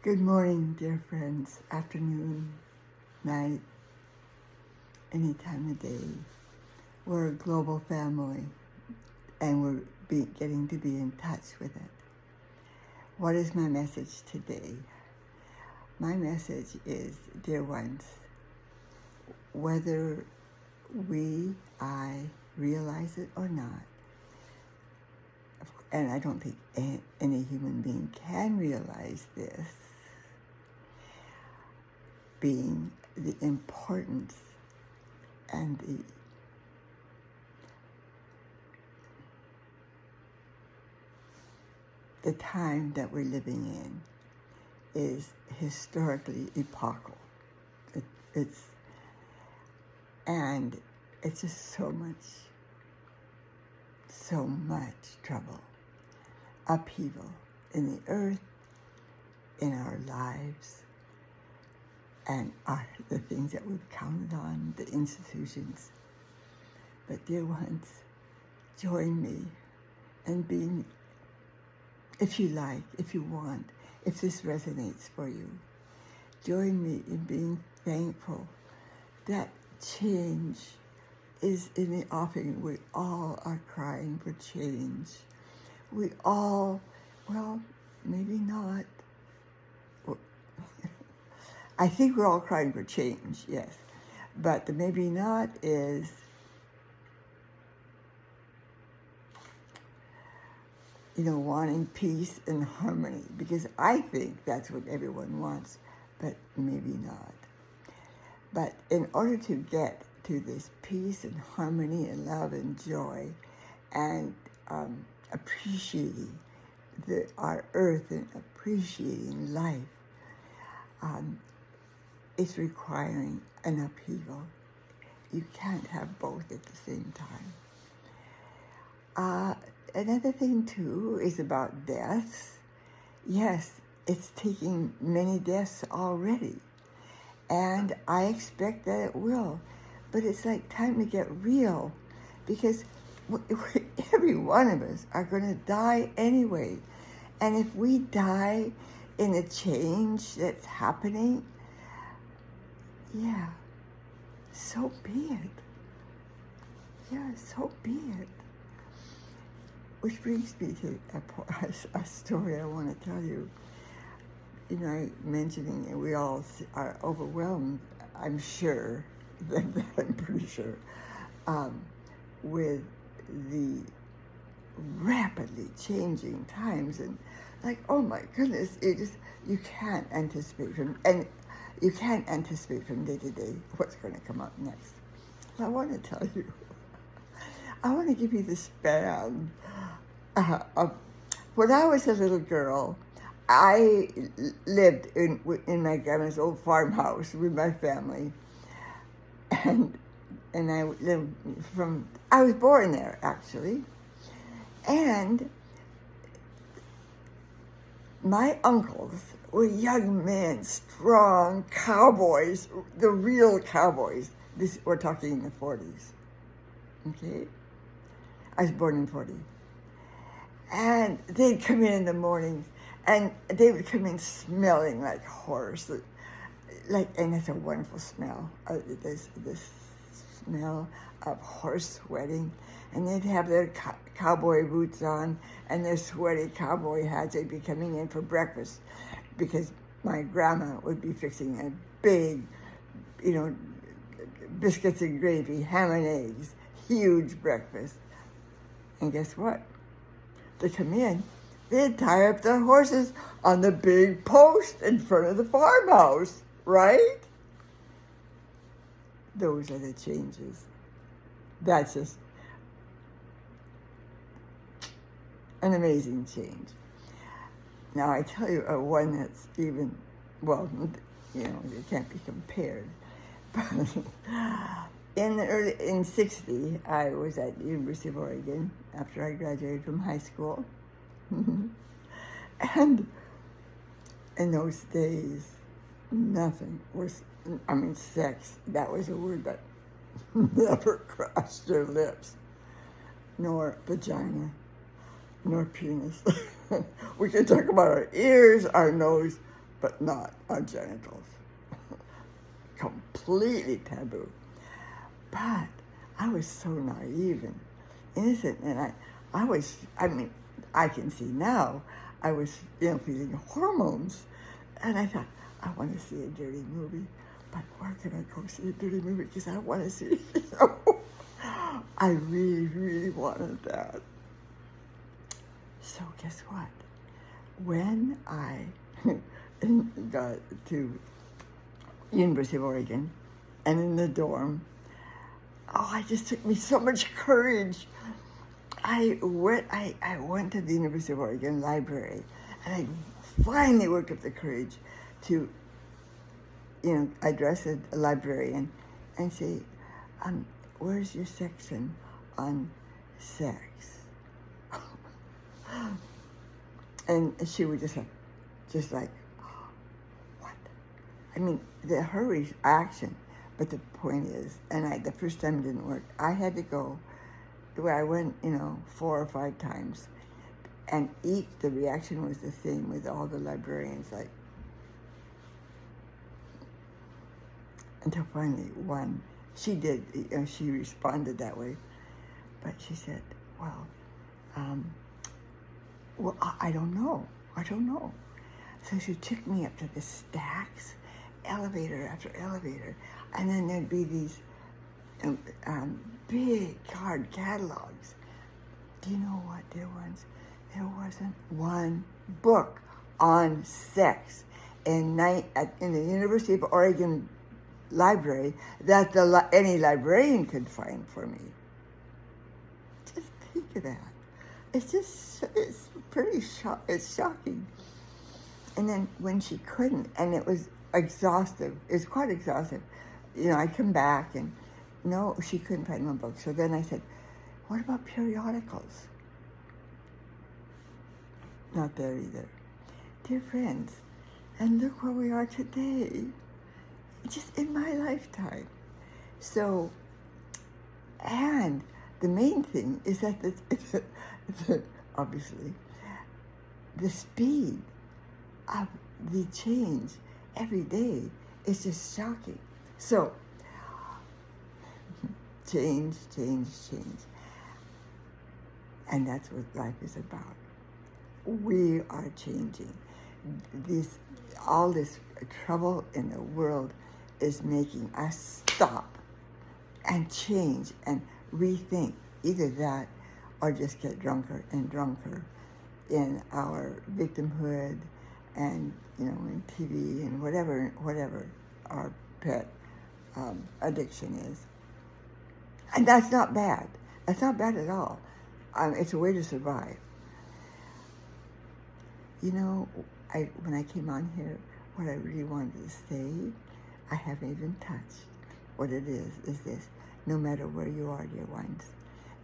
Good morning, dear friends, afternoon, night, any time of day. We're a global family, and we're getting to be in touch with it. What is my message today? My message is, dear ones, whether I realize it or not, and I don't think any human being can realize this, being the importance and the time that we're living in is historically epochal. It's just so much trouble, upheaval in the earth, in our lives, and the things that we've counted on, the institutions. But dear ones, join me and being, if you like, if you want, if this resonates for you, join me in being thankful that change is in the offing. We all are crying for change. We all, well, maybe not. I think we're all crying for change, yes. But the maybe not is wanting peace and harmony, because I think that's what everyone wants, but maybe not. But in order to get to this peace and harmony and love and joy and appreciating our earth and appreciating life, it's requiring an upheaval. You can't have both at the same time. Another thing, too, is about deaths. Yes, it's taking many deaths already, and I expect that it will. But it's like time to get real, because every one of us are going to die anyway. And if we die in a change that's happening, yeah, so be it. Yeah, so be it. Which brings me to a story I want to tell you. Mentioning we all are overwhelmed, I'm sure, I'm pretty sure, with the rapidly changing times, and like, oh my goodness, you can't anticipate from day to day what's going to come up next. I want to tell you, I want to give you the span of when I was a little girl. I lived in my grandma's old farmhouse with my family, and I was born there, actually, and my uncles were young men, strong cowboys, the real cowboys. We're talking in the 40s, okay? I was born in 40. And they'd come in the mornings, and they would come in smelling like horse, and it's a wonderful smell. This smell of horse sweating, and they'd have their cowboy boots on and their sweaty cowboy hats. They'd be coming in for breakfast, because my grandma would be fixing a big, biscuits and gravy, ham and eggs, huge breakfast. And guess what? They come in, they'd tie up their horses on the big post in front of the farmhouse, right? Those are the changes. That's just an amazing change. Now, I tell you one that's even, it can't be compared. But in 60, I was at the University of Oregon after I graduated from high school. And in those days, nothing was, sex, that was a word that never crossed their lips. Nor vagina, nor penis. We can talk about our ears, our nose, but not our genitals. Completely taboo. But I was so naive and innocent, and I can see now, I was, feeling hormones, and I thought, I want to see a dirty movie, but where can I go see a dirty movie? Because I want to see, I really, really wanted that. So guess what? When I got to University of Oregon, and in the dorm, it just took me so much courage. I went to the University of Oregon library, and I finally worked up the courage to, address a librarian and say, where's your section on sex? And she would just like, what? I mean, her reaction, but the point is, and the first time it didn't work, I had to go, where I went, 4 or 5 times, and the reaction was the same with all the librarians, like, until finally one, she responded that way, but she said, well, I don't know. So she took me up to the stacks, elevator after elevator, and then there'd be these big card catalogs. Do you know what, dear ones? There wasn't one book on sex in the University of Oregon library that any librarian could find for me. Just think of that. It's pretty it's shocking. And then when she couldn't, and it was exhaustive, it's quite exhaustive. I come back and no, she couldn't find my book. So then I said, what about periodicals? Not there either. Dear friends, and look where we are today, just in my lifetime. So, and the main thing is that obviously, the speed of the change every day is just shocking. So, change. And that's what life is about. We are changing. All this trouble in the world is making us stop and change and rethink. Either that or just get drunker and drunker in our victimhood and, in TV and whatever our pet addiction is. And that's not bad. That's not bad at all. It's a way to survive. When I came on here, what I really wanted to say, I haven't even touched. What it is this. No matter where you are, dear ones,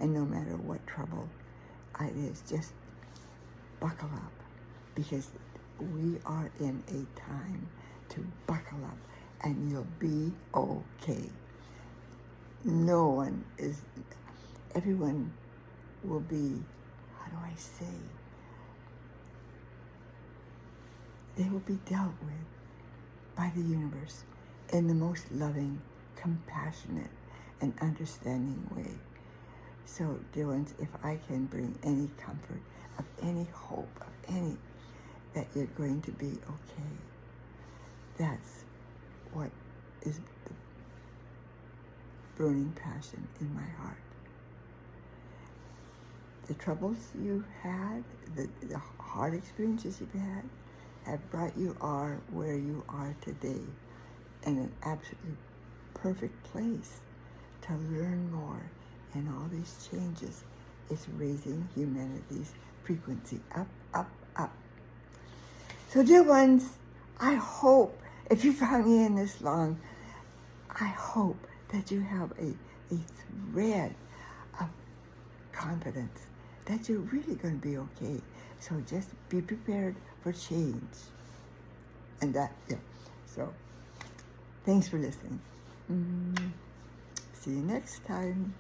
and no matter what trouble it is, just buckle up, because we are in a time to buckle up, and you'll be okay. Everyone will be, how do I say, they will be dealt with by the universe in the most loving, compassionate, and understanding way. So, dear ones, if I can bring any comfort, of any hope, that you're going to be okay, that's what is the burning passion in my heart. The troubles you've had, the hard experiences you've had, have brought you where you are today, in an absolutely perfect place to learn more. And all these changes is raising humanity's frequency up, up, up. So, dear ones, I hope, if you've hung in this long, I hope that you have a thread of confidence that you're really going to be okay. So just be prepared for change. And so thanks for listening. See you next time.